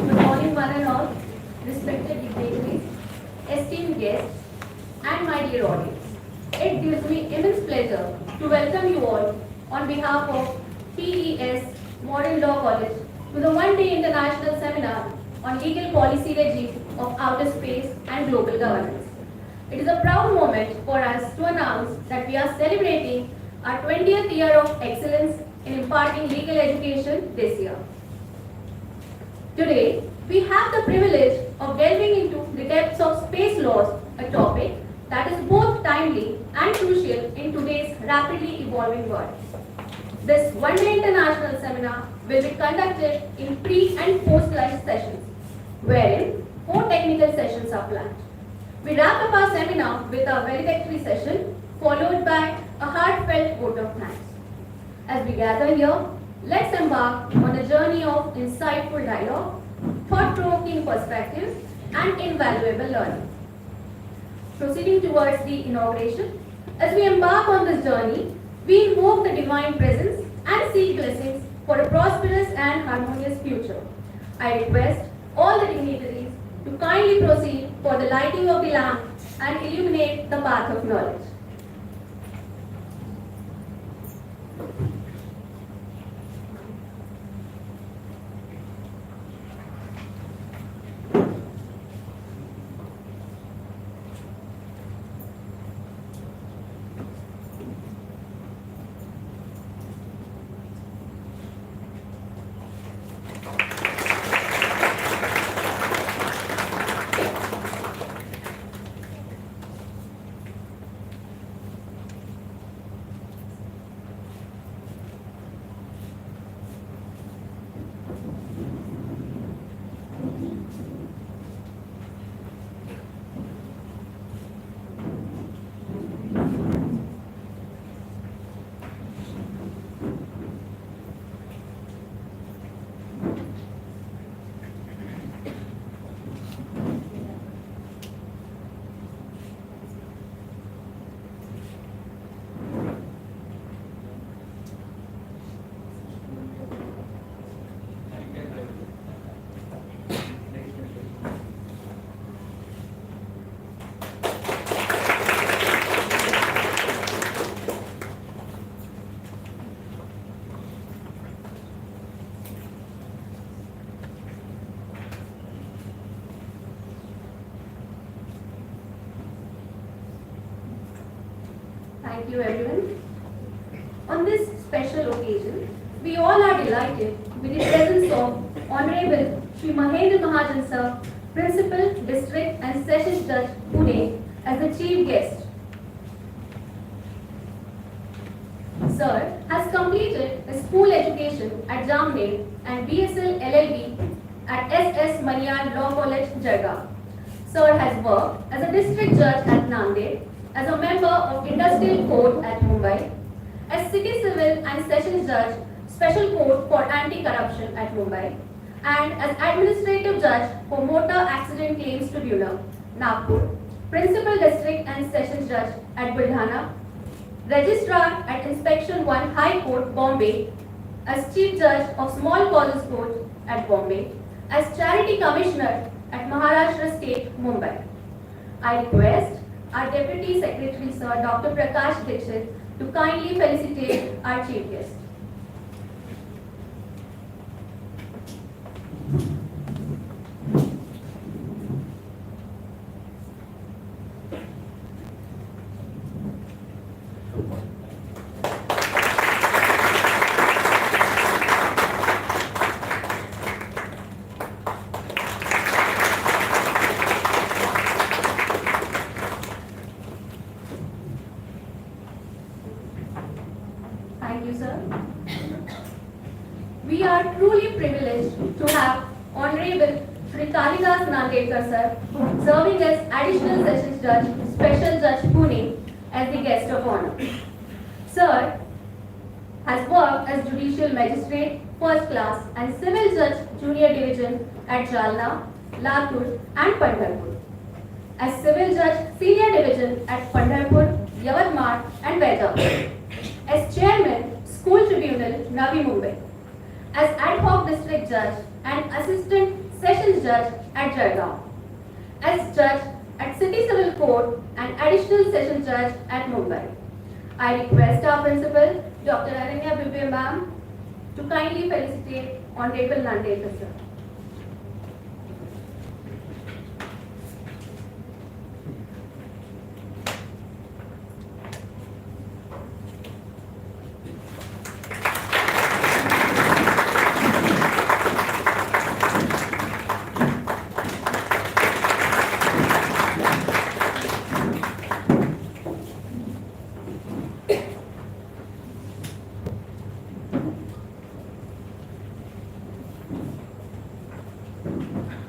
Good morning, one and all, respected dignitaries, esteemed guests, and my dear audience. It gives me immense pleasure to welcome you all on behalf of PES Modern Law College to the one-day international seminar on legal policy regime of outer space and global governance. It is a proud moment for us to announce that we are celebrating our 20th year of excellence in imparting legal education this year. Today, we have the privilege of delving into the depths of space laws, a topic that is both timely and crucial in today's rapidly evolving world. This one-day international seminar will be conducted in pre- and post-lunch sessions, wherein 4 technical sessions are planned. We wrap up our seminar with a valedictory session, followed by a heartfelt vote of thanks. As we gather here, let's embark on a journey of insightful dialogue, thought-provoking perspectives, and invaluable learning. Proceeding towards the inauguration, as we embark on this journey, we invoke the divine presence and seek blessings for a prosperous and harmonious future. I request all the dignitaries to kindly proceed for the lighting of the lamp and illuminate the path of knowledge. Thank you, everyone. On this special occasion, we all are delighted with the presence of Honorable Shri Mahendra Mahajan Sir, Principal, District and Sessions Judge, Pune, as the chief guest. Sir has completed a school education at Jamner and BSL LLB at SS Marian Law College, Jargaon. Sir has worked as a district judge at Nanded, as a member of Industrial Court at Mumbai, as City Civil and Sessions Judge Special Court for Anti-Corruption at Mumbai, and as Administrative Judge for Motor Accident Claims Tribunal, Nagpur, Principal District and Sessions Judge at Buldhana, Registrar at Inspection 1 High Court, Bombay, as Chief Judge of Small Causes Court at Bombay, as Charity Commissioner at Maharashtra State, Mumbai. I request our Deputy Secretary, Sir Dr. Prakash Dixit, to kindly felicitate our Chief Guest. Thank you, sir. We are truly privileged to have Honorable Shri Kalidas Nandekar, sir, serving as Additional Sessions Judge, Special Judge Pune, as the guest of honor. Sir has worked as Judicial Magistrate, First Class, and Civil Judge, Junior Division at Jalna, Latur, and Pandharpur. As Civil Judge, Senior Division at Pandharpur, Yavatmal, and Vaidapur. As Chairman, School Tribunal, Navi Mumbai. As Ad hoc District Judge and Assistant Sessions Judge at Jalgaon. As Judge at City Civil Court and Additional Sessions Judge at Mumbai. I request our Principal, Dr. Ananya Bibbe ma'am, to kindly felicitate Honorable Nandekar, sir.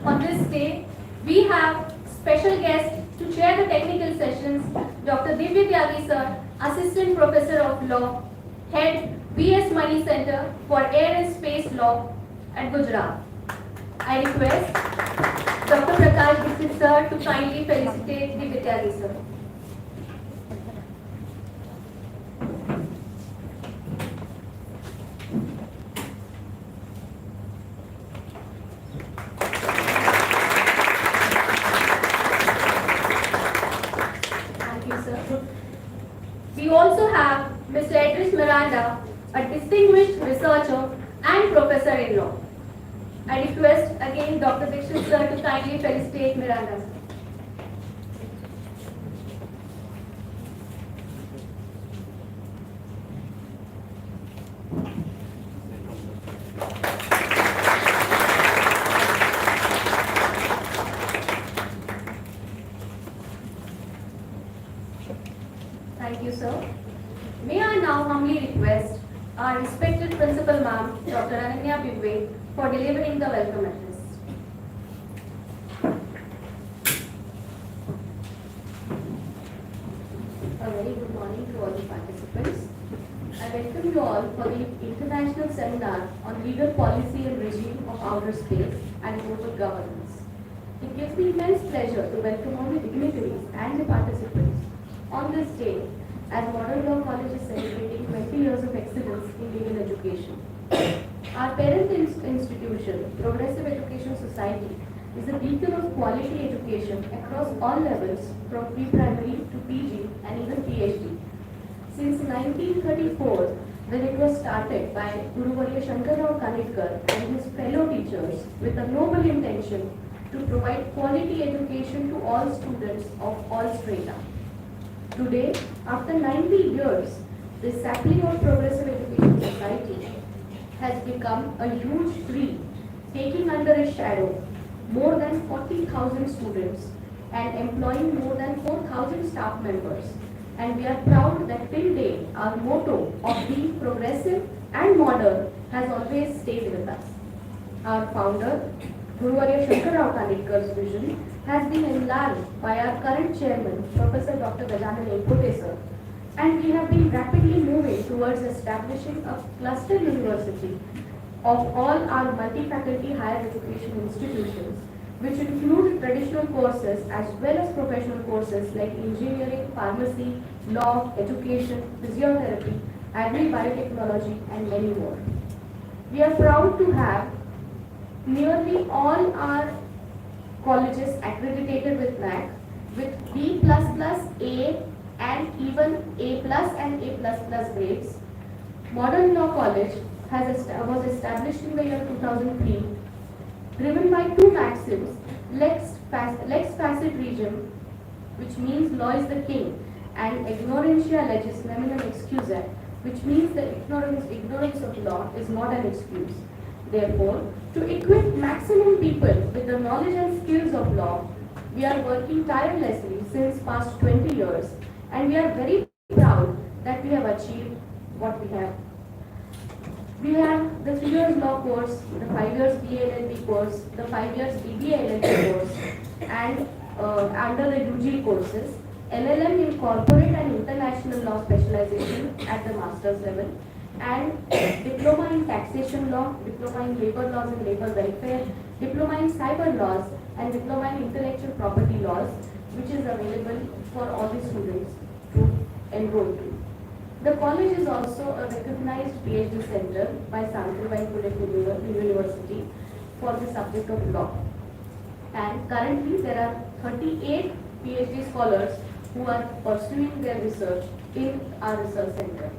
On this day, we have special guest to chair the technical sessions, Dr. Divya Tyagi sir, Assistant Professor of Law, Head V.S. Money Center for Air and Space Law at Gujarat. I request Dr. Prakash Dixit sir to kindly felicitate Divya Tyagi sir. We also have Mr. Edris Miranda, a distinguished researcher and professor in law. I request again Dr. Dixit sir to kindly felicitate Miranda. Thank you, sir. May I now humbly request our respected Principal Ma'am, Dr. Ananya Bibbe, for delivering the welcome address. A very good morning to all the participants. I welcome you all for the International Seminar on Legal Policy and Regime of Outer Space and Global Governance. It gives me immense pleasure to welcome all the dignitaries and the participants on this day as Modern Law College is celebrating 20 years of excellence in legal education. Our parent institution, Progressive Education Society, is a beacon of quality education across all levels from pre-primary to PG and even PhD. Since 1934, when it was started by Guru Varya Shankarrao Kanitkar and his fellow teachers with a noble intention to provide quality education to all students of all strata. Today, after 90 years, the sapling of Progressive Education Society has become a huge tree, taking under its shadow more than 40,000 students and employing more than 4,000 staff members. And we are proud that till date, our motto of being progressive and modern has always stayed with us. Our founder, Guru Varya Shankarrao Kanitkar's vision has been enlarged by our current chairman, Professor Dr. Gajanan Elpute sir, And we have been rapidly moving towards establishing a cluster university of all our multi-faculty higher education institutions, which include traditional courses as well as professional courses like engineering, pharmacy, law, education, physiotherapy, agri-biotechnology, and many more. We are proud to have nearly all our colleges accredited with NAC with B++, A, and even A plus and A++ grades. Modern Law College was established in the year 2003, driven by two maxims: lex facit regem, which means law is the king, and ignorantia legis neminem excusa, which means that ignorance of law is not an excuse. Therefore, to equip maximum people with the knowledge and skills of law, we are working tirelessly since past 20 years, and we are very proud that we have achieved what we have. We have the 3 years law course, the 5 years BA LLB course, the 5 years BBA LLB course, and under the UG courses, LLM in corporate and international law specialization at the master's level, and diploma in taxation law, diploma in labor laws and labor welfare, diploma in cyber laws, and diploma in intellectual property laws, which is available for all the students to enroll to. The college is also a recognized PhD center by Savitribai Phule University for the subject of law. And currently there are 38 PhD scholars who are pursuing their research in our research center.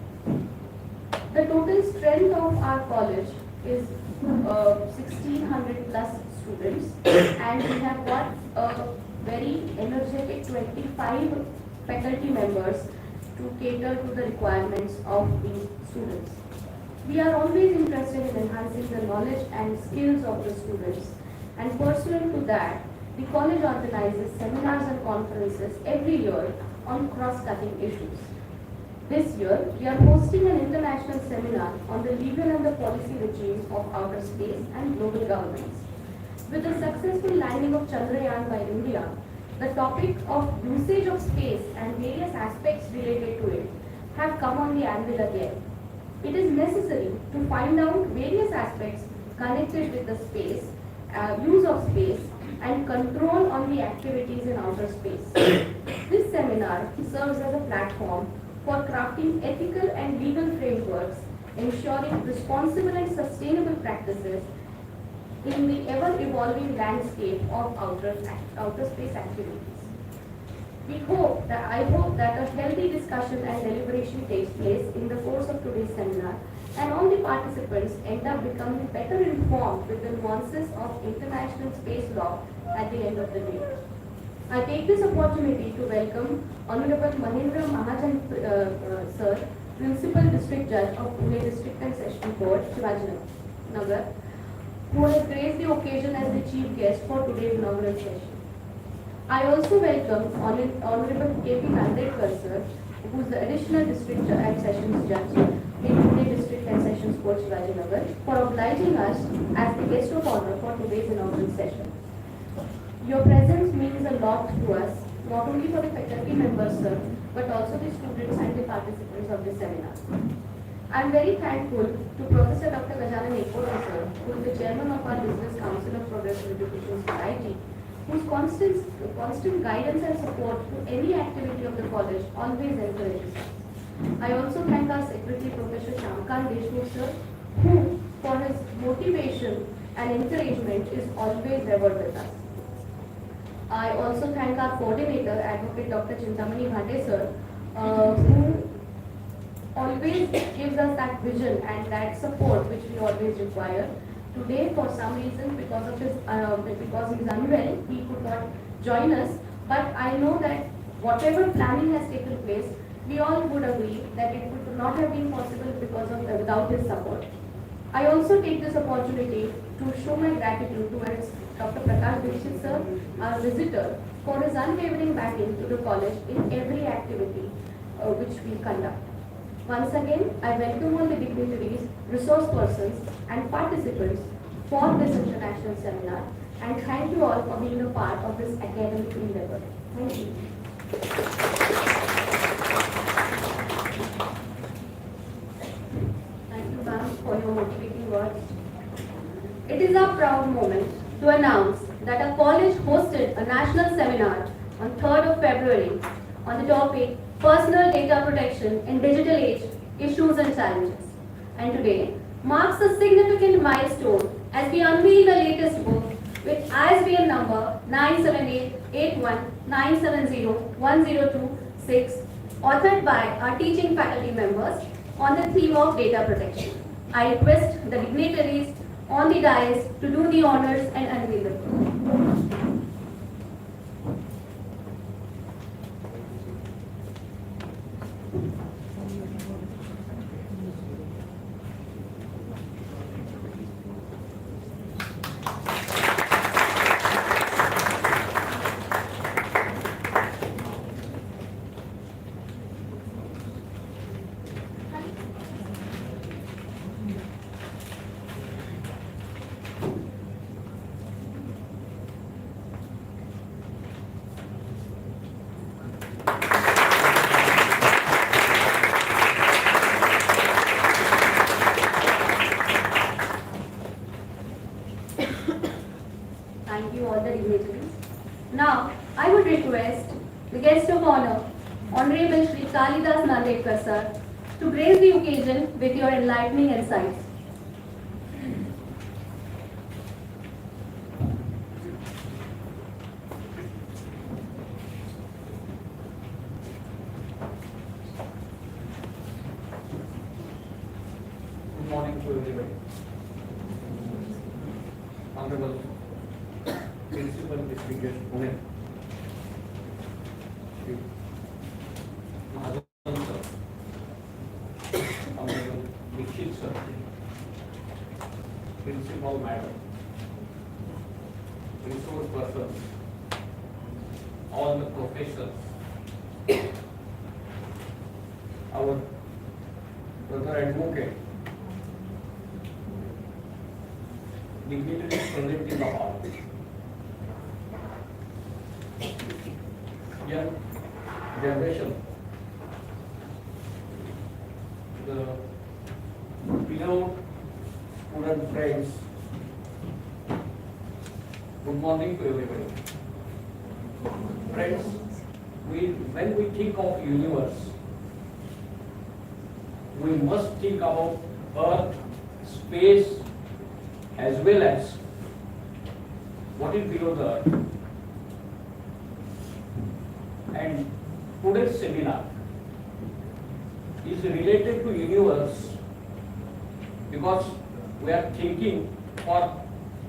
The total strength of our college is 1600 plus students, and we have got a very energetic 25 faculty members to cater to the requirements of these students. We are always interested in enhancing the knowledge and skills of the students, and pursuant to that, the college organizes seminars and conferences every year on cross-cutting issues. This year, we are hosting an international seminar on the legal and the policy regimes of outer space and global governments. With the successful landing of Chandrayaan by India, the topic of usage of space and various aspects related to it have come on the anvil again. It is necessary to find out various aspects connected with the space, use of space, and control on the activities in outer space. This seminar serves as a platform for crafting ethical and legal frameworks, ensuring responsible and sustainable practices in the ever-evolving landscape of outer space activities. I hope that a healthy discussion and deliberation takes place in the course of today's seminar, and all the participants end up becoming better informed with the nuances of international space law at the end of the day. I take this opportunity to welcome Honorable Mahendra Mahajan Sir, Principal District Judge of Pune District and Session Court, Shivajinagar, who has graced the occasion as the chief guest for today's inaugural session. I also welcome Honorable K.P. Nandekar Sir, who is the Additional District and Sessions Judge in Pune District and Sessions Court, Shivajinagar, for obliging us as the guest of honor for today's inaugural session. Your presence means a lot to us, not only for the faculty members, sir, but also the students and the participants of this seminar. I am very thankful to Professor Dr. Gajanan Ekota, sir, who is the chairman of our Business Council of Progressive Education Society, whose constant guidance and support to any activity of the college always encourages us. I also thank our secretary, Professor Shamkant Deshmukh, sir, who, for his motivation and encouragement, is always ever with us. I also thank our coordinator, Advocate Dr. Chintamani Bhate sir, who always gives us that vision and that support which we always require. Today, for some reason, because he is unwell, he could not join us. But I know that whatever planning has taken place, we all would agree that it would not have been possible without his support. I also take this opportunity to show my gratitude towards Dr. Prakash Dixit sir, our visitor, for his unwavering backing to the college in every activity which we conduct. Once again, I welcome all the dignitaries, resource persons, and participants for this international seminar, and thank you all for being a part of this academic endeavor. Thank you. for your motivating words. It is our proud moment to announce that our college hosted a national seminar on 3rd of February on the topic Personal Data Protection in Digital Age, Issues and Challenges. And today marks a significant milestone as we unveil the latest book with ISBN number 9788197010226, authored by our teaching faculty members on the theme of data protection. I request the dignitaries on the dais to do the honors and unveil the book. Thank you all the dignitaries. Now, I would request the guest of honor, Honorable Shri Kalidas Nandekar sir, to grace the occasion with your enlightening insights. Good morning to everybody. Honorable Principal Distinguished Pune, Shri Mahajan sir, Honorable Dikshit sir, Principal Madam, resource persons, all the professors, our brother advocate, dignitaries present in the hall. Young generation, the beloved student friends, good morning to everybody. Friends, when we think of universe, we must think about earth, space, as well as what is below the earth. And today's seminar is related to universe because we are thinking for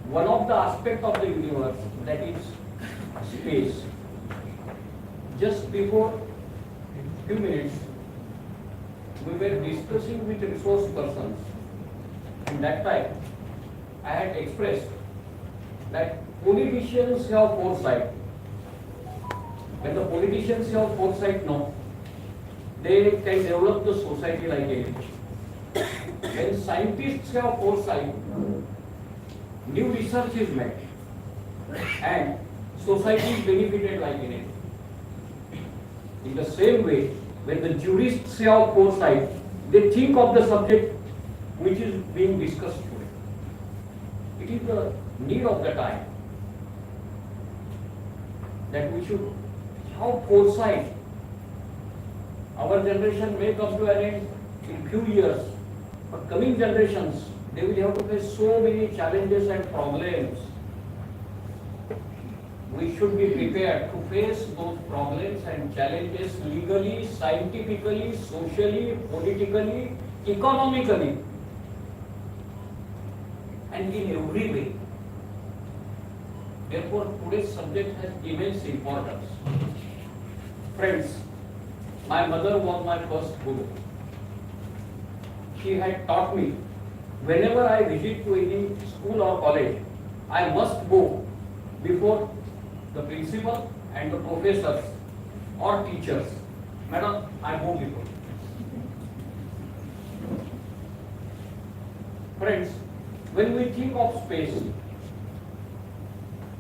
one of the aspects of the universe, that is space. Just before few minutes, we were discussing with resource persons, and that time I had expressed that politicians have foresight. When the politicians have foresight, no, they can develop the society like anything. When scientists have foresight, new research is made and society is benefited like anything. In the same way, when the jurists have foresight, they think of the subject which is being discussed today. It is the need of the time that we should have foresight. Our generation may come to an end in few years, but coming generations, they will have to face so many challenges and problems. We should be prepared to face those problems and challenges legally, scientifically, socially, politically, economically, and in every way. Therefore, today's subject has immense importance. Friends, my mother was my first guru. She had taught me, whenever I visit to any school or college, I must go before the principal and the professors or teachers. Madam, I go before. Friends, when we think of space,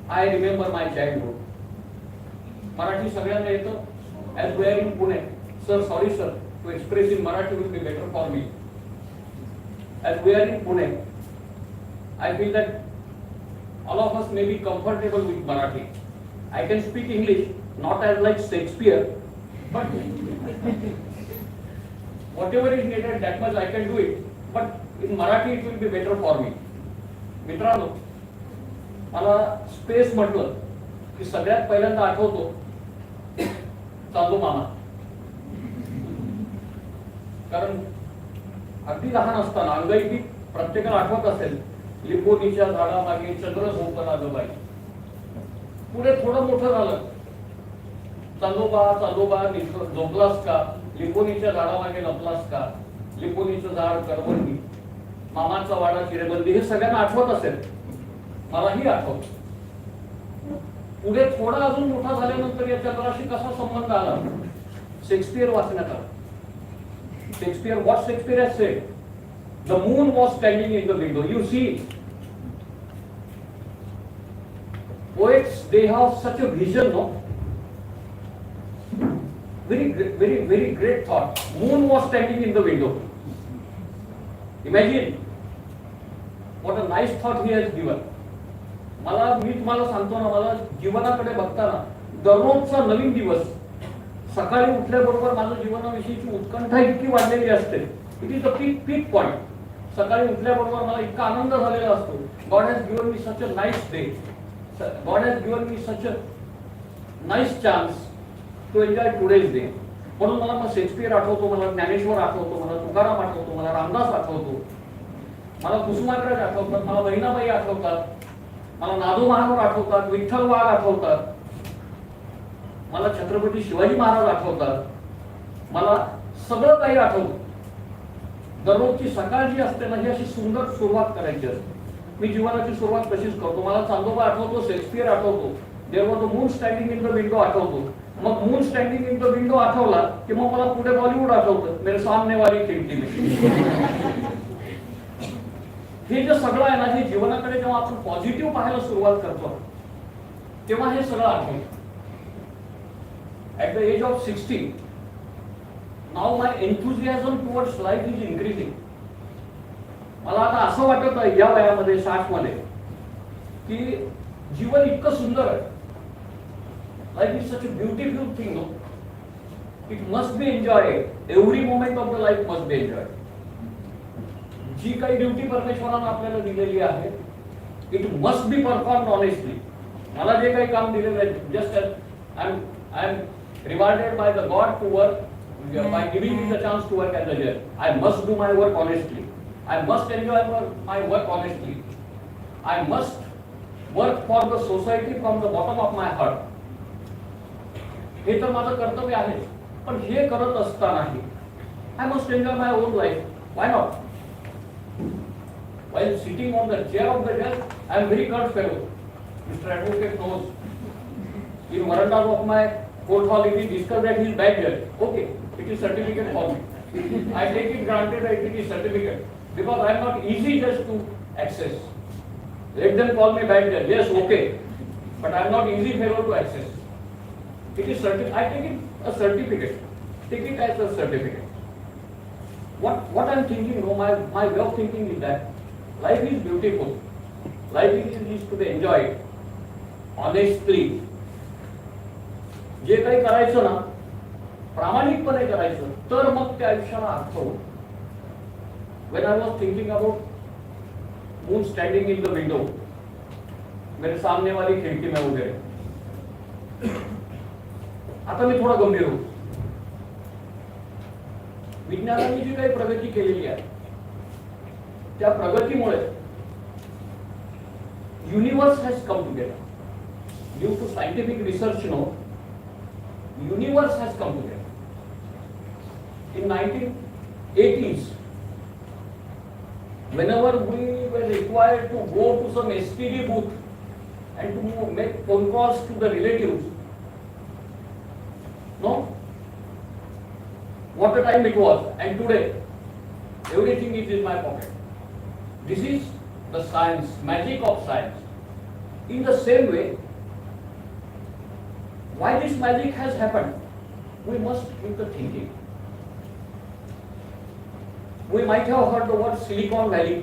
I remember my childhood. Marathi सगळ्यांना येतं? As we are in Pune, sir, sorry sir, to express in Marathi will be better for me. as we are in Pune, I feel that all of us may be comfortable with Marathi. I can speak English, not as like Shakespeare, but whatever is needed, that much I can do it. But in Marathi, it will be better for me. मित्रांनो, मला space म्हटलं की सगळ्यात पहिल्यांदा आठवतो चांदू मामा. कारण अगदी लहान असताना अंगैकी प्रत्येकाला आठवत असेल, लिंबोनीच्या झाडामागे चंद्र झोपला बाई. पुढे थोडं मोठं झालं, चांदोबा चांदोबा झोपलास का, लिंबोनीच्या झाडामागे लपलास का, लिंबोनीचं झाड करवंदी, मामाचा वाडा चिरेबंदी, हे सगळ्यांना आठवत असेल. मलाही आठवत. पुढे थोडा अजून मोठा झाल्यानंतर या चंद्राशी कसा संबंध आला, शेक्सपियर वाचण्यात आला. Shakespeare, what Shakespeare has said, the moon was standing in the window. You see, poets, they have such a vision, no? Very great thought. Moon was standing in the window. Imagine what a nice thought he has given. मी तुम्हाला सांगतो ना, मला जीवनाकडे बघताना दररोजचा नवीन दिवस, सकाळी उठल्याबरोबर माझ्या जीवनाविषयीची उत्कंठा इतकी वाढलेली असते. It is the peak point. सकाळी उठल्याबरोबर मला इतका आनंद झालेला असतो. God has given me such a nice day. God has given me such a nice chance to enjoy today's day. म्हणून मला मग शेक्सपियर आठवतो, मला ज्ञानेश्वर आठवतो, मला तुकाराम आठवतो, मला रामदास आठवतो, मला कुसुमाग्रज आठवतात, मला बहिणाबाई आठवतात, मला नादू महाराज आठवतात, विठ्ठल वाघ आठवतात, मला छत्रपती शिवाजी महाराज आठवतात, मला सगळं काही आठवतं. दररोजची सकाळ जी असते ना, ही अशी सुंदर सुरुवात करायची असते. मी जीवनाची सुरुवात तशीच करतो. मला चांदोबा आठवतो, शेक्सपियर आठवतो, there was the moon standing in the window आठवतो. मग moon standing in the window आठवला की मग मला पुढे बॉलिवूड आठवतं, मेरे सामने वाली खिडकी में. हे जे सगळं आहे ना, हे जीवनाकडे जेव्हा आपण पॉझिटिव्ह पाहायला सुरुवात करतो तेव्हा हे सगळं आठवतं. At the age of 60, now my enthusiasm towards life is increasing. मला आता असं वाटत आहे या वयामध्ये, 60 मध्ये, की जीवन इतकं सुंदर आहे. Life is such a beautiful thing, no. It must be enjoyed. Every moment of the life must be enjoyed. जी काही ड्युटी परमेश्वरानं आपल्याला दिलेली आहे, it must be performed honestly. मला जे काही काम दिलेलं आहे, just I am rewarded by the God to work, by giving me the chance to work as a judge. I must do my work honestly. I must enjoy my work honestly. I must work for the society from the bottom of my heart. हे तर माझं कर्तव्य आहे. पण हे करत असतानाही I must enjoy my own life. Why not? While sitting on the chair of the judge, I am very good fellow. Mr. Advocate knows. In verandas of my court hall, it is discussed that he is bad judge. Okay, it is certificate for me. I take it granted that it is certificate because I am not easy just to access. Let them call me bad judge. Yes, okay, but I am not easy fellow to access. It is I take it a certificate. Take it as a certificate. What I am thinking, no, my way of thinking is that life is beautiful. Life is to be enjoyed honestly. जे काही करायचं ना, प्रामाणिकपणे करायचं, तर मग त्या आयुष्याला अर्थ होतो. When I was thinking about moon standing in the window, मेरे सामने वाली खिडकी में वगैरे, आता मी थोडा गंभीर होतो. विज्ञानाने जी काही प्रगती केलेली आहे, त्या प्रगतीमुळे universe has come together. Due to scientific research, no, universe has come together. In 1980s, whenever we were required to go to some STD booth and to make phone calls to the relatives, no, what a time it was. And today, everything is in my pocket. This is the science, magic of science. In the same way, why this magic has happened, we must keep the thinking. We might have heard the word Silicon Valley.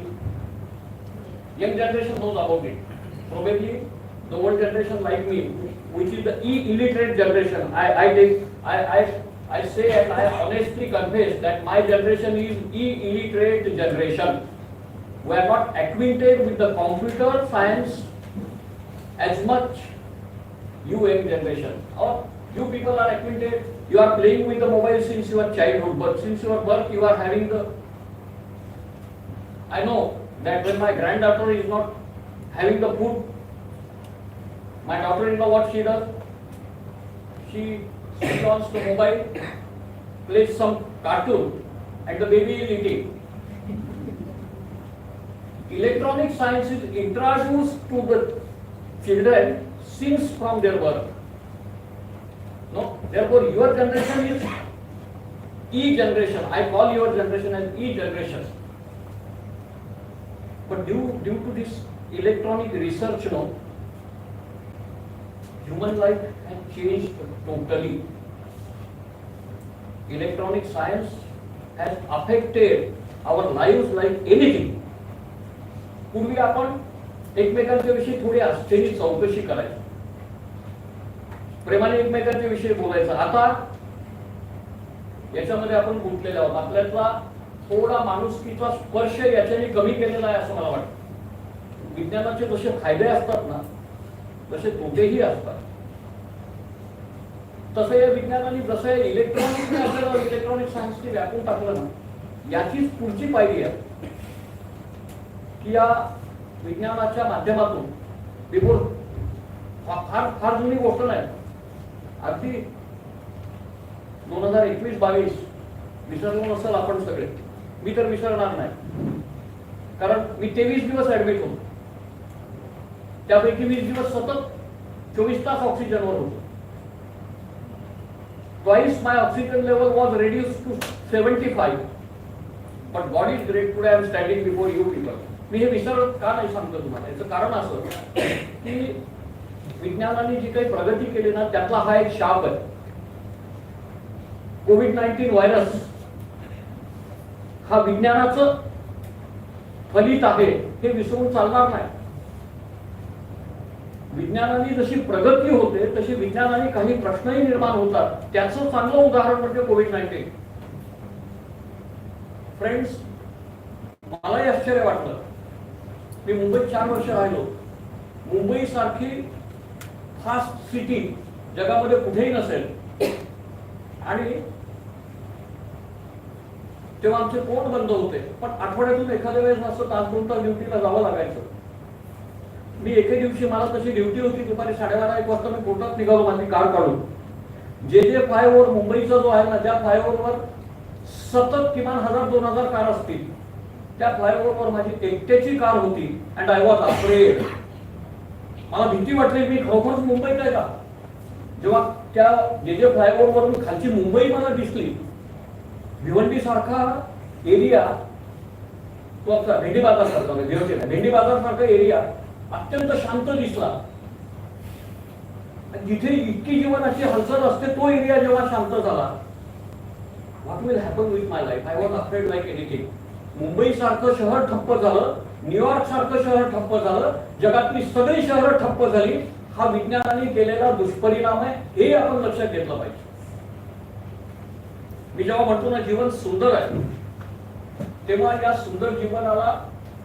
Young generation knows about it. Probably the old generation like me, which is the illiterate generation. I say and I honestly confess that my generation is illiterate generation. We are not acquainted with the computer science as much you young generation. Or you people are acquainted, you are playing with the mobile since your childhood, but since your birth you are having the... I know that when my granddaughter is not having the food, my daughter-in-law, what she does? She switches on the mobile, plays some cartoon, and the baby is eating. Electronic science is introduced to the children since from their birth. No, therefore your generation is E generation. I call your generation as E generation. But due to this electronic research, no, human life has changed totally. Electronic science has affected our lives like anything. पूर्वी आपण एकमेकांच्या विषयी थोडी आश्चर्य चौकशी करायची, प्रेमाने एकमेकांच्या विषयी बोलायचं. आता याच्यामध्ये आपण गुंतलेले आहोत. आपल्यातला थोडा माणुसकीचा स्पर्श याच्याने कमी केलेला आहे असं मला वाटतं. विज्ञानाचे जसे फायदे असतात ना, तसे तोटेही असतात. तसं या विज्ञानाने जसं इलेक्ट्रॉनिक सायन्सने व्यापून टाकलं ना, याचीच पुढची पायरी आहे की या विज्ञानाच्या माध्यमातून बिफोर फार जुनी गोष्ट नाही, अगदी 2021-22 विसरलो नसेल आपण सगळे. मी तर विसरणार नाही, कारण मी 23 दिवस ऍडमिट होतो. त्यापैकी 20 दिवस सतत 24 तास ऑक्सिजनवर होतो. Twice my oxygen level was reduced to 75. But God is great, today I am standing before you people. मी हे विसर का नाही सांगतो तुम्हाला. याचं कारण असं की विज्ञानाने जी काही प्रगती केली ना, त्यातला हा एक शाप आहे. कोविड-19 व्हायरस हा विज्ञानाचं फलित आहे हे विसरून चालणार नाही. विज्ञानाने जशी प्रगती होते तशी विज्ञानाने काही प्रश्नही निर्माण होतात. त्याचं चांगलं उदाहरण म्हणजे कोविड-19. फ्रेंड्स, मलाही आश्चर्य वाटलं. मी मुंबईत 4 वर्ष राहिलो. मुंबई सारखी फास्ट सिटी जगामध्ये कुठेही नसेल, आणि तेव्हा आमचे पोट बंद होते. पण आठवड्यातून एखाद्या वेळेस असं तास 2 तास ड्युटीला जावं लागायचं. मी एके दिवशी मला तशी ड्युटी होती, दुपारी 12:30-1 वाजता मी कोर्टात निघालो माझी कार काढून. जे फ्लायओव्हर मुंबईचा जो आहे ना, त्या फ्लायओव्हरवर सतत किमान 1000-2000 कार असतील. त्या फ्लायओव्हरवर माझी एकट्याची कार होती. And I was afraid. मला भीती वाटली, मी खरोखरच मुंबईत आहे का. जेव्हा त्या जे फ्लायओव्हरवरून खालची मुंबई मला दिसली, भिवंडी सारखा एरिया, तो आपला भेंडी बाजार सारखा, भेंडी बाजार सारखा एरिया अत्यंत शांत दिसला. जिथे इतकी जीवनाची हालचाल असते तो एरिया जेव्हा शांत झाला, what will happen with my life. I was afraid like anything. Mumbai सारखं शहर ठप्प झालं, न्यूयॉर्क सारखं शहर ठप्प झालं, जगातली सगळी शहरं ठप्प झाली. हा विज्ञानाने केलेला दुष्परिणाम आहे, हे आपण लक्षात घेतलं पाहिजे. मी जेव्हा म्हणतो ना जीवन सुंदर आहे, तेव्हा या सुंदर जीवनाला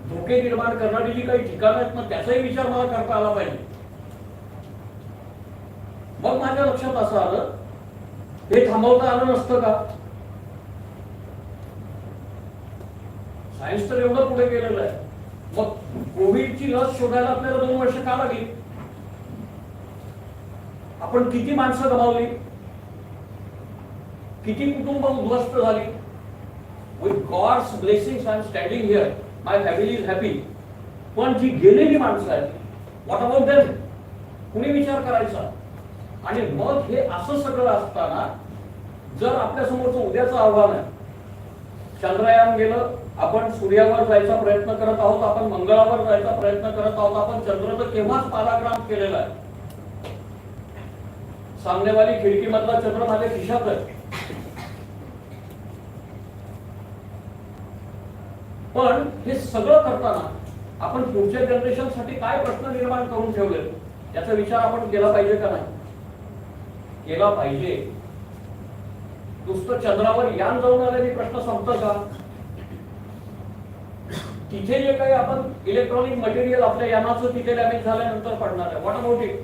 धोके निर्माण करणारी जी काही ठिकाणं आहेत ना, त्याचाही विचार मला करता आला पाहिजे. मग माझ्या लक्षात असं आलं, हे थांबवता आलं नसतं का. सायन्स तर एवढं पुढे गेलेलं आहे. मग कोविडची लस शोधायला आपल्याला 2 वर्ष का लागली. आपण किती माणसं गमावली, किती कुटुंब उद्ध्वस्त झाली. With God's blessings I am standing here, my family is happy. पण जी गेलेली माणसं आहेत, व्हॉट अबाउट देम. कुणी विचार करायचा. आणि मग हे असं सगळं असताना जर आपल्या समोरचं उद्याचं आव्हान आहे, चंद्रयान गेलं, आपण सूर्यावर जायचा प्रयत्न करत आहोत, आपण मंगळावर जायचा प्रयत्न करत आहोत, आपण चंद्र तर केव्हाच पालाग्राम केलेला आहे. सामनेवाली खिडकीमधला चंद्र माझ्या खिशात आहे. पण हे सगळं करताना आपण पुढच्या जनरेशनसाठी काय प्रश्न निर्माण करून ठेवले याचा विचार आपण केला पाहिजे का नाही? केला पाहिजे. नुसतं चंद्रावर यान जाऊन आल्याने प्रश्न संपतं का? तिथे जे काही आपण इलेक्ट्रॉनिक मटेरियल आपल्या यानाचं तिथे डॅमेज झाल्यानंतर पडणार आहे. What about it?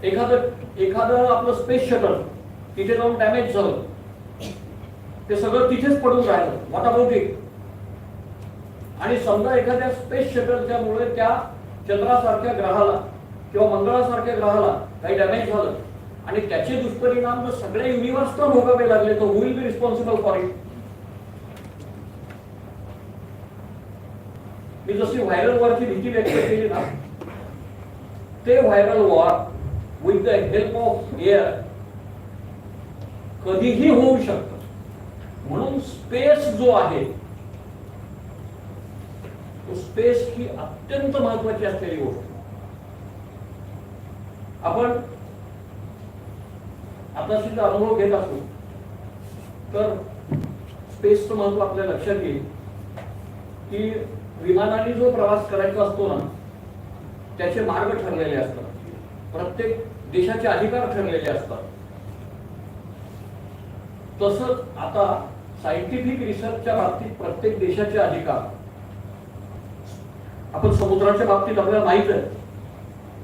एखादं आपलं स्पेस शटल तिथे जाऊन डॅमेज झालं, ते सगळं तिथेच पडून राहिलं. What about it? आणि समजा एखाद्या स्पेस शटलच्या मुळे त्या चंद्रासारख्या ग्रहाला किंवा मंगळासारख्या ग्रहाला काही डॅमेज झालं आणि त्याचे दुष्परिणाम जर सगळ्या युनिव्हर्सला भोगावे लागले तर who will be responsible for it? मी जशी व्हायरल वॉरची भीती व्यक्त केली ना, ते viral war with the help of air कधीही होऊ शकतं. म्हणून स्पेस जो आहे तो स्पेस ही अत्यंत महत्वाची असलेली गोष्ट. आपण आताशी जर अनुभव घेत असू तर स्पेसचं महत्व आपल्या लक्षात येईल की विमानाने जो प्रवास करायचा असतो ना, त्याचे मार्ग ठरलेले असतात, प्रत्येक देशाचे अधिकार ठरलेले असतात. तसंच आता सायंटिफिक रिसर्चच्या बाबतीत प्रत्येक देशाचे अधिकार, आपण समुद्राच्या बाबतीत आपल्याला माहित आहे,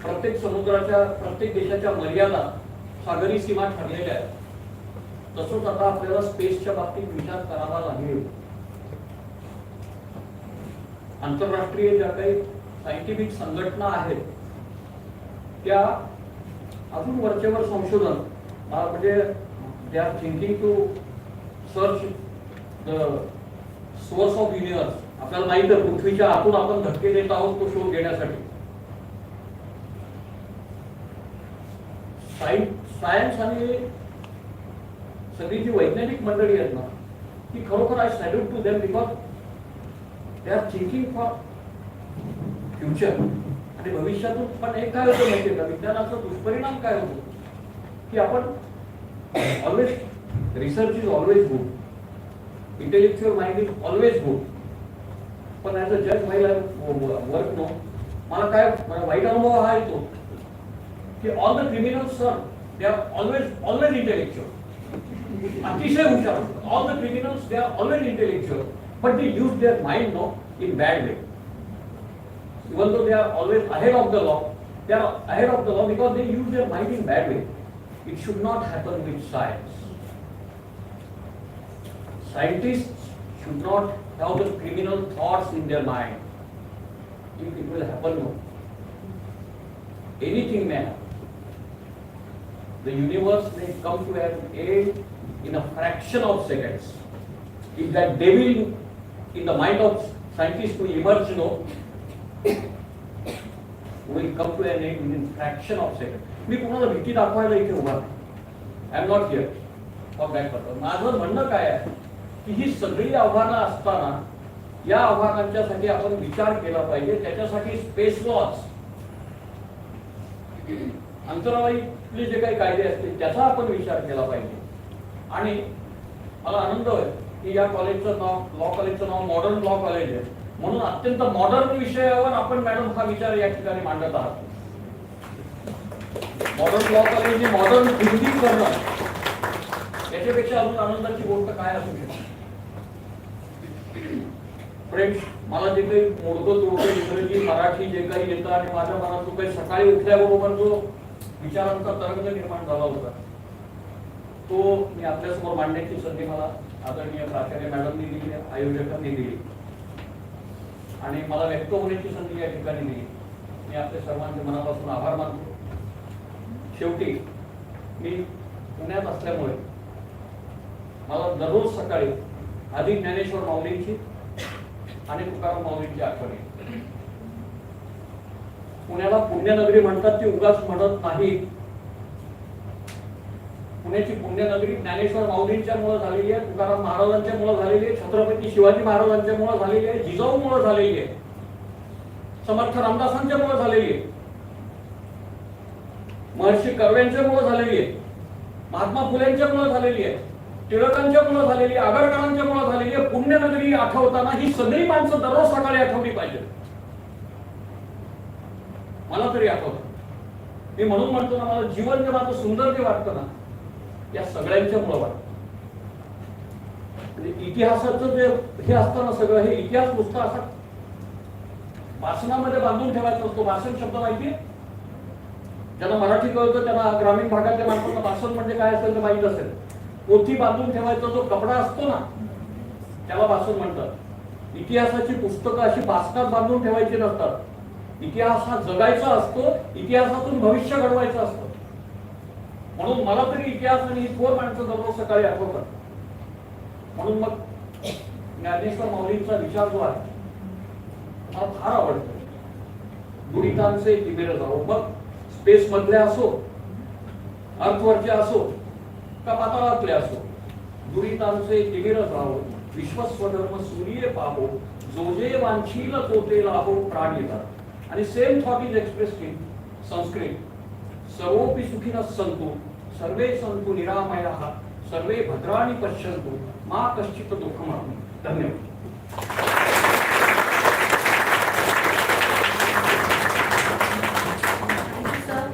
प्रत्येक देशाच्या मर्यादा, सागरी सीमा ठरलेल्या आहेत. तसंच आता आपल्याला स्पेसच्या बाबतीत विचार करावा लागेल. आंतरराष्ट्रीय ज्या काही सायंटिफिक संघटना आहेत त्या अजून वरचेवर संशोधन म्हणजे they are thinking to search the source of universe. आपल्याला माहित आहे पृथ्वीच्या आतून आपण धक्के देत आहोत तो शोध घेण्यासाठी. सायन्स आणि सगळी जी वैज्ञानिक मंडळी आहेत ना, ती खरोखर I salute to them because they are thinking for future. आणि भविष्यातून पण एक काय होतं माहितीये का, विज्ञानाचा दुष्परिणाम काय होतो की आपण always research is always good, intellectual mind is always good, पण ऍज अ जज व्हायला वर्क नो, मला काय वाईट अनुभव हा येतो की all the criminals sir they are always intellectual, अतिशय हुशार. All the criminals they are always intellectual but they use their mind in bad way. Even though they are always ahead of the law, they are ahead of the law because they use their mind in bad way. It should not happen with science. Scientists should not have the criminal thoughts in their mind. If it will happen, no. Anything may happen. The universe may come to an end in a fraction of seconds. If that devil in the mind of scientists will emerge, will come to an end in fraction of second. मी कोणाला भीती दाखवायला इथे उभा नाही. I am not here for that purpose. माझं म्हणणं काय आहे की ही सगळी आव्हानं असताना या आव्हानांच्यासाठी आपण विचार केला पाहिजे. त्याच्यासाठी स्पेस लॉज, अंतराळातले जे काही कायदे असतील त्याचा आपण विचार केला पाहिजे. आणि मला आनंद आहे की या कॉलेजचं नाव, लॉ कॉलेजचं नाव मॉडर्न लॉ कॉलेज आहे, म्हणून अत्यंत मॉडर्न विषयावर आपण मॅडम हा विचार या ठिकाणी मांडत आहात. मॉडर्न लॉ कॉलेजने मॉडर्न थिंकिंग करणं याच्यापेक्षा अजून आनंदाची गोष्ट काय असू शकते? फ्रेंड्स, मला जे काही मोडकं तोडकं इंग्रजी मराठी जे काही येतं आणि माझ्या मनात जो काही सकाळी उठल्याबरोबर जो विचारांचा तरंग निर्माण झाला होता तो मी आपल्यासमोर मांडण्याची संधी मला आदरणीय प्राचार्य मॅडमनी दिली, आयोजकांनी दिली आणि मला व्यक्त होण्याची संधी या ठिकाणी दिली. मी आपल्या सर्वांचे मनापासून आभार मानतो. शेवटी मी पुण्यात असल्यामुळे मला दररोज सकाळी आधी ज्ञानेश्वर माऊलींची आणि तुकाराम माऊलींची आठवण येते. पुण्याला पुण्यनगरी म्हणतात ती उगाच म्हणत नाही. पुण्याची पुण्यनगरी ज्ञानेश्वर माऊलींच्या मुळे झालेली आहे, तुकाराम महाराजांच्या मुळे झालेली आहे, छत्रपती शिवाजी महाराजांच्या मुळे झालेली आहे, जिजाऊमुळे झालेली आहे, समर्थ रामदासांच्या मुळे झालेली आहे, महर्षी कर्व्यांच्या मुळे झालेली आहे, महात्मा फुलेंच्या मुळे झालेली आहे. टिळकांच्या मुळे झालेली, आगरकरांच्या मुळे झालेली पुण्यनगरी आठवताना ही सगळी माणसं दररोज सकाळी आठवली पाहिजे. मला तरी आठवतं. मी म्हणून म्हणतो ना, मला जीवन जे माझं सुंदर जे वाटतं ना, या सगळ्यांच्या मुळे वाटतं. म्हणजे इतिहासाचं जे हे असतं ना, सगळं हे इतिहास नुसता असा भाषणामध्ये बांधून ठेवायचा असतो. भाषण शब्द माहितीये? ज्यांना मराठी कळतं त्यांना, ग्रामीण भागातल्या माणसांना भाषण म्हणजे काय असेल ते माहित असेल. पोथी बांधून ठेवायचा जो कपडा असतो ना, त्याला भाषण म्हणतात. इतिहासाची पुस्तकं अशी बास्कात बांधून ठेवायची नसतात. इतिहास हा जगायचा असतो, इतिहासातून भविष्य घडवायचं असतं. म्हणून मला तरी इतिहास आणि ही थोर माणसं दररोज सकाळी आठवतात. म्हणून मग ज्ञानेश्वर माऊलींचा विचार जो आहे मला फार आवडतो. दुरितांचे तिमिर जावो. मग स्पेस मधले असो, अर्थवरचे असो का पाताळातले असो, दुरितांचे तिमिर जावो, विश्वस्वधर्म सूर्य पाहो, जो जे वांछील तो ते लाभो प्राणिता. आणि same thought is expressed in Sanskrit. सर्वोपि सुखिनः सन्तु सर्वे सन्तु निरामयाः सर्वे भद्राणि पश्यन्तु मा कश्चित् दुःखम्. धन्यवाद.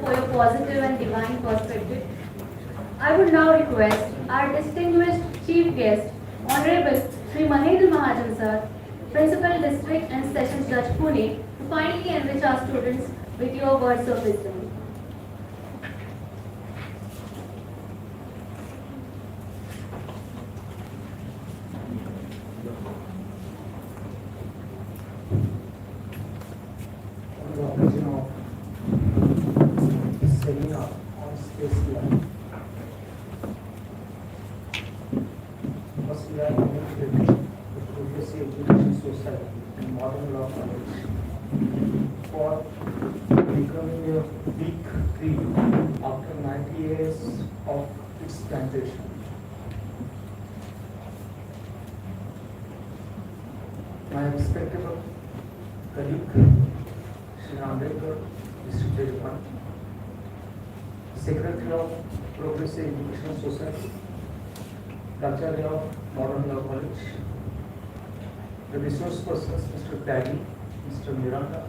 For your positive and divine perspective. I would now request our distinguished chief guest, Honorable Sri Mahendra Mahajan sir, Principal District and Sessions Judge Pune, to finally enrich our students with your words of wisdom. Seminar on space law. First, we are connected with Progressive Education Society and Modern Law College for becoming a big tree after 90 years of its plantation. My respectable colleague, Shri Ambedkar, District Judge 1, Secretary of Progressive Education Society, Acharya of Modern Law College, the resource persons, Mr. Taggi, Mr. Miranda,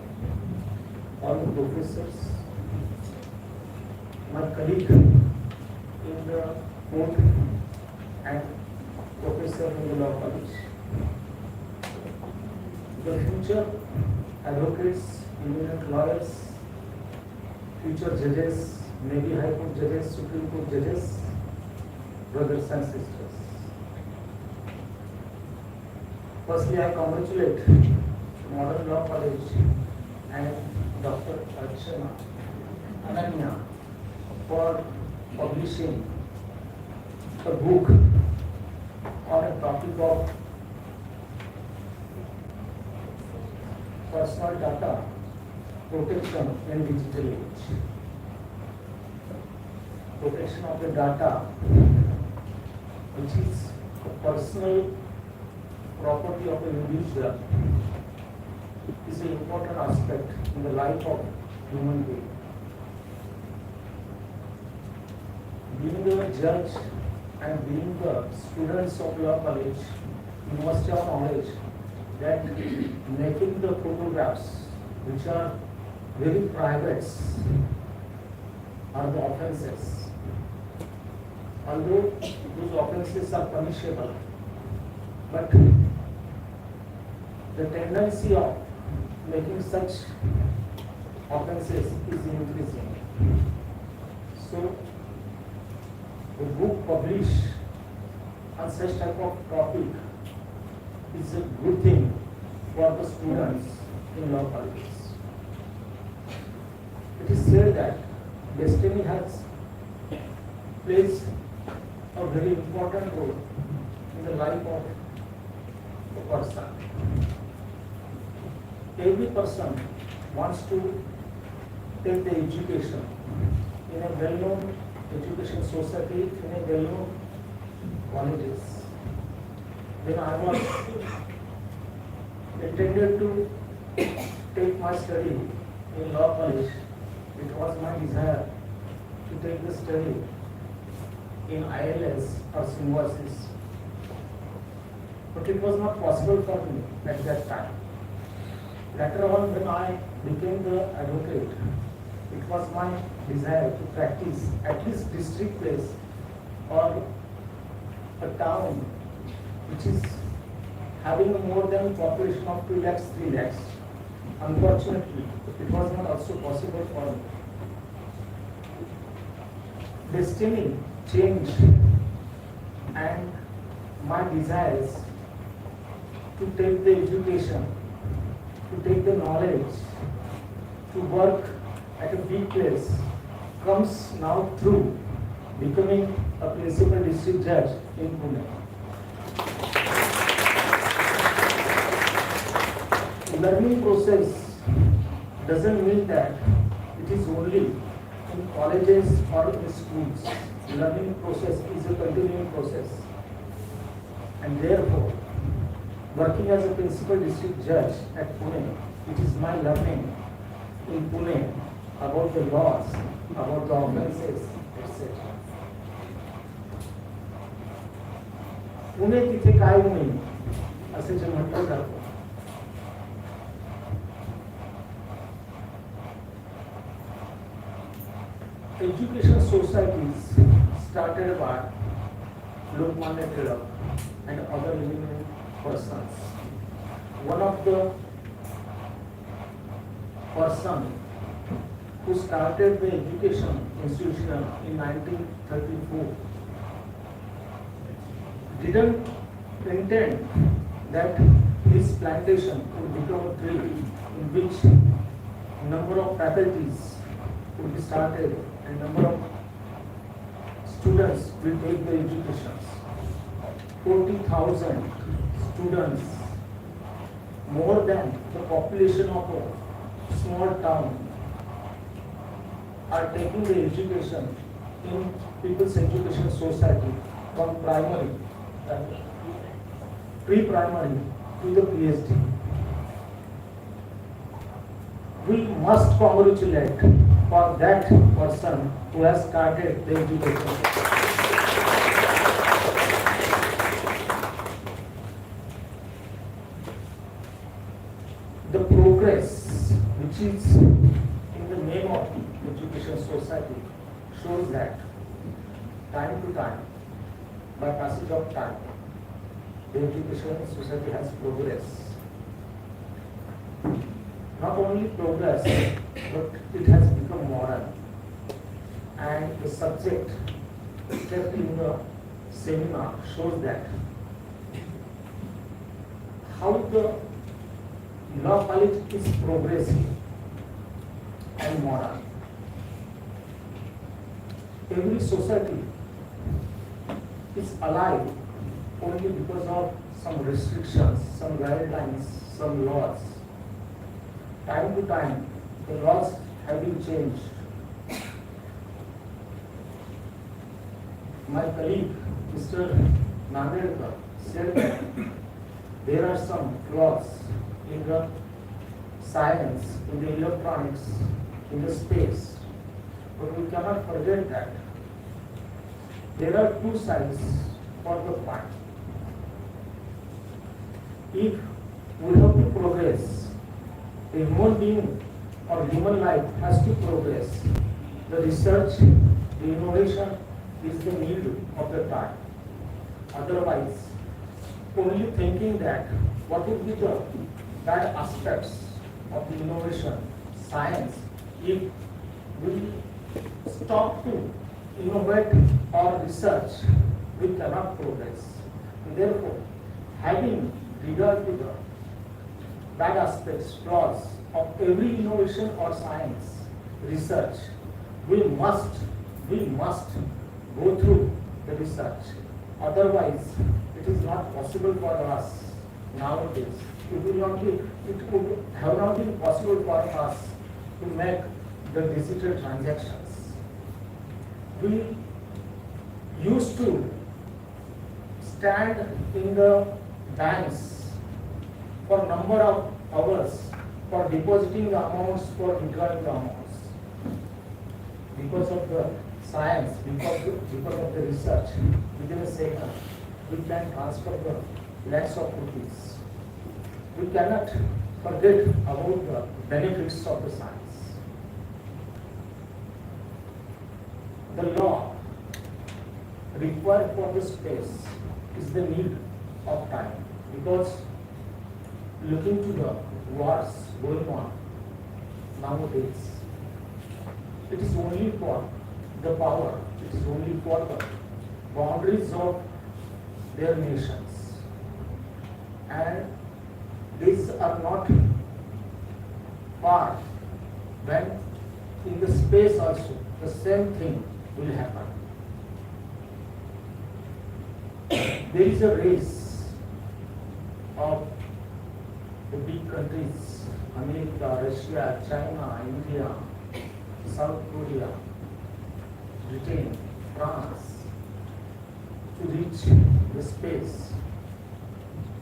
all the professors, my colleague in the court and professor in the law college, the future advocates, eminent lawyers, future judges, maybe High Court judges, Supreme Court judges, brothers and sisters. Firstly, I congratulate Modern Law College and Dr. Archana Ananya for publishing a book on a topic of personal data protection in digital age. Protection of the data, which is a personal property of an individual, is an important aspect in the life of human being. Being a judge and being the students of law college, you must have knowledge that making the photographs, which are very private, are the offenses. Although those offenses are punishable, but the tendency of making such offenses is increasing. So, a book published on such type of topic is a good thing for the students in law colleges. It is said that destiny has plays a very important role in the life of a person. Every person wants to take the education in a well-known education society, in a well-known colleges. When I was intended to take my study in law college, it was my desire to take the study in ILS or Symbiosis. But it was not possible for me at that time. Later on, when I became the advocate, it was my desire to practice at least district place or a town which is having more than population of 2 lakhs, 3 lakhs. Unfortunately, it was not also possible for me. Destiny changed and my desires to take the education, to take the knowledge, to work at a big place comes now through becoming a principal district judge in Pune. Learning process doesn't mean that it is only in colleges or in schools. Learning process is a continuing process. And therefore, working as a principal district judge at Pune, it is my learning in Pune about the laws, about the offences, etc. Pune तिथे काय होईल असे जे म्हटलं जातं. Education societies started by Lokmanya Tilak and other eminent persons. One of the person who started the education institution in 1934 didn't intend that this plantation would become a tree in which number of faculties would be started and number of students will take the educations. 40,000 students, more than the population of a small town, are taking the education in People's Education Society from primary, pre-primary to the PhD. We must congratulate for that person who has started the education. The progress which is in the name of Education Society shows that time to time, by passage of time, the Education Society has progressed. Not only progress, but it has become modern. And the subject kept in the seminar shows that how the law college is progressive and modern. Every society is alive only because of some restrictions, some guidelines, some laws. Time to time, the laws have been changed. My colleague, Mr. Nandedkar, said that there are some flaws in the science, in the electronics, in the space. But we cannot forget that there are two sides for the coin. If we have to progress, a human being or human life has to progress. The research, the innovation is the need of the time. Otherwise, only thinking that what would be the bad aspects of the innovation, science, if we stop to innovate or research, we cannot progress. And therefore, having regard to the bad aspects, flaws of every innovation or science, research, we must go through the research. Otherwise, it is not possible for us nowadays. It would have not been possible for us to make the digital transactions. We used to stand in the banks for number of hours for depositing the amounts, for withdrawing the amounts. Because of the science, because of the research, within a second, we can transfer the lakhs of rupees. We cannot forget about the benefits of the science. The law required for the space is the need of time, because looking to the wars going on nowadays, it is only for the power, it is only for the boundaries of their nations. And these are not far when in the space also the same thing will happen. There is a race of the big countries, America, Russia, China, India, South Korea, Britain, France, to reach the space,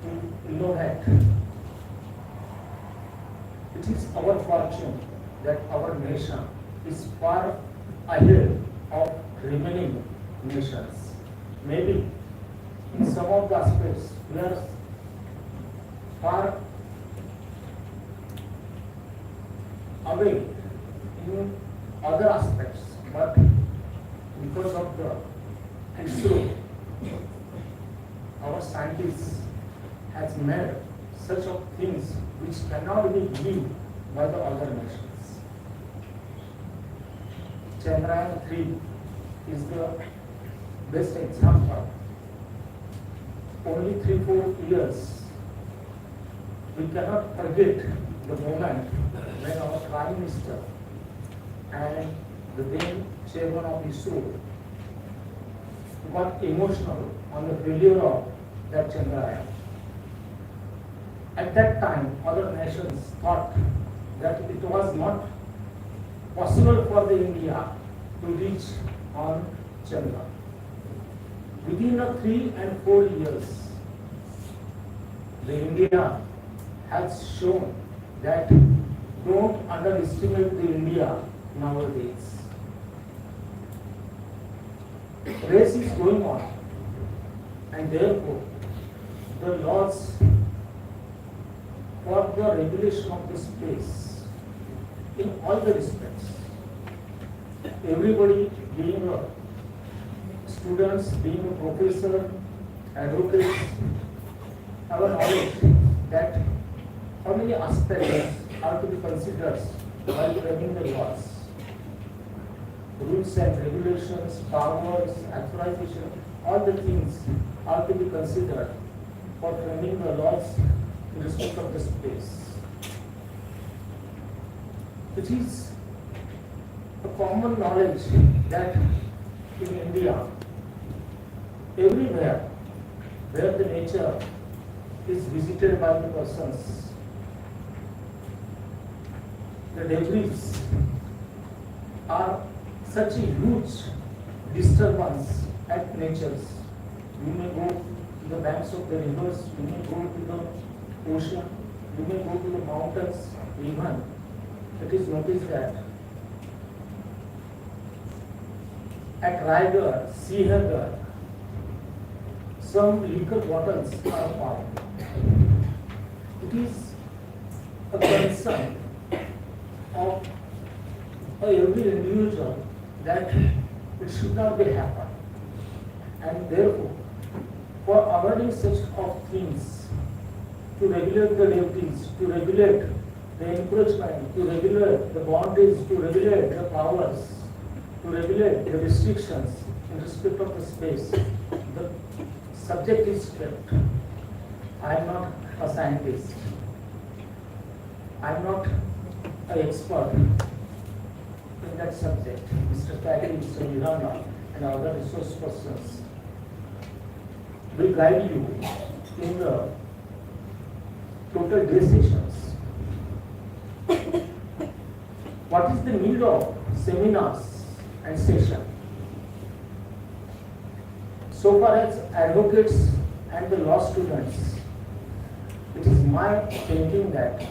to innovate. It is our fortune that our nation is far ahead of remaining nations. Maybe in some of the aspects we are far away in other aspects, but because of the ISRO, our scientists has made such of things which cannot be viewed by the other nations. Chandrayaan 3 is the best example. Only 3-4 years, we cannot forget the moment when our Prime Minister and the then Chairman of ISRO got emotional on the failure of that Chandrayaan. At that time, other nations thought that it was not possible for the India to reach on Chandra. Within 3 and 4 years, the India has shown that don't underestimate the India nowadays. Race is going on, and therefore the laws for the regulation of the space in all the respects, everybody being a students, being a professor, advocates, have a knowledge that how many aspects are to be considered while framing the laws. Rules and regulations, powers, authorization, all the things are to be considered for framing the laws in respect of the space. It is a common knowledge that in India, everywhere where the nature is visited by the persons, the debris are such a huge disturbance at natures. You may go to the banks of the rivers, you may go to the ocean, you may go to the mountains, even it is noticed that at Raigad, Sihagar, some liquor bottles are found. It is a concern of every individual that it should not be happen. And therefore, for avoiding such of things, to regulate the duties, to regulate the encroachment, to regulate the boundaries, to regulate the powers, to regulate the restrictions in respect of the space, the subject is kept. I am not a scientist. I am not an expert in that subject. Mr. Patel, Mr. Miranda, and other resource persons will guide you in the total day sessions. What is the need of seminars and sessions? So far as advocates and the law students, it is my thinking that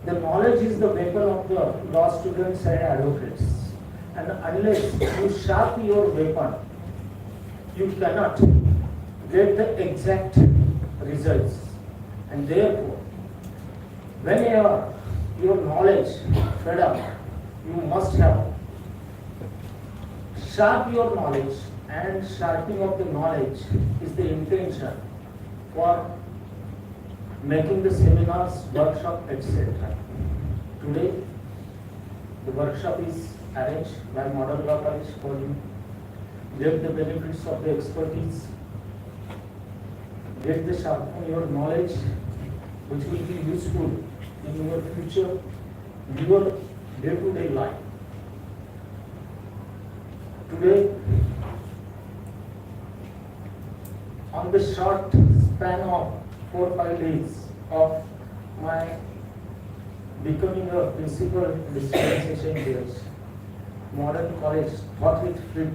the knowledge is the weapon of the law students and advocates, And unless you sharpen your weapon, you cannot get the exact results. And therefore, whenever your knowledge fed up, you must have sharp your knowledge, and sharpening of the knowledge is the intention for making the seminars, workshop, etc. Today, the workshop is arranged by Model Law College for you. Get the benefits of the expertise, get the sharpen your knowledge, which will be useful in your future, your day-to-day life. Today, on the short span of 4-5 days of my becoming a principal dispensation judge, Modern College thought it fit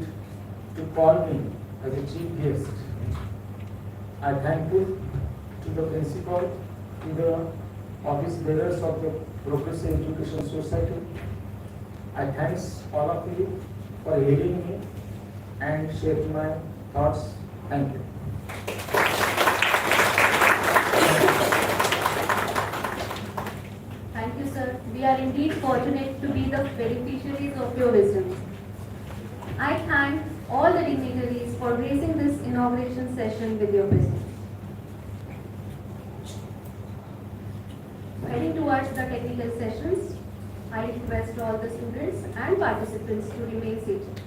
to call me as a chief guest. I am thankful to the principal, to the office bearers of the Progressive Education Society. I thanks all of you for hearing me and sharing my thoughts. Thank you. Thank you, sir. We are indeed fortunate to be the beneficiaries of your wisdom. I thank all the dignitaries for gracing this inauguration session with your presence. Heading towards the technical sessions, I request all the students and participants to remain seated.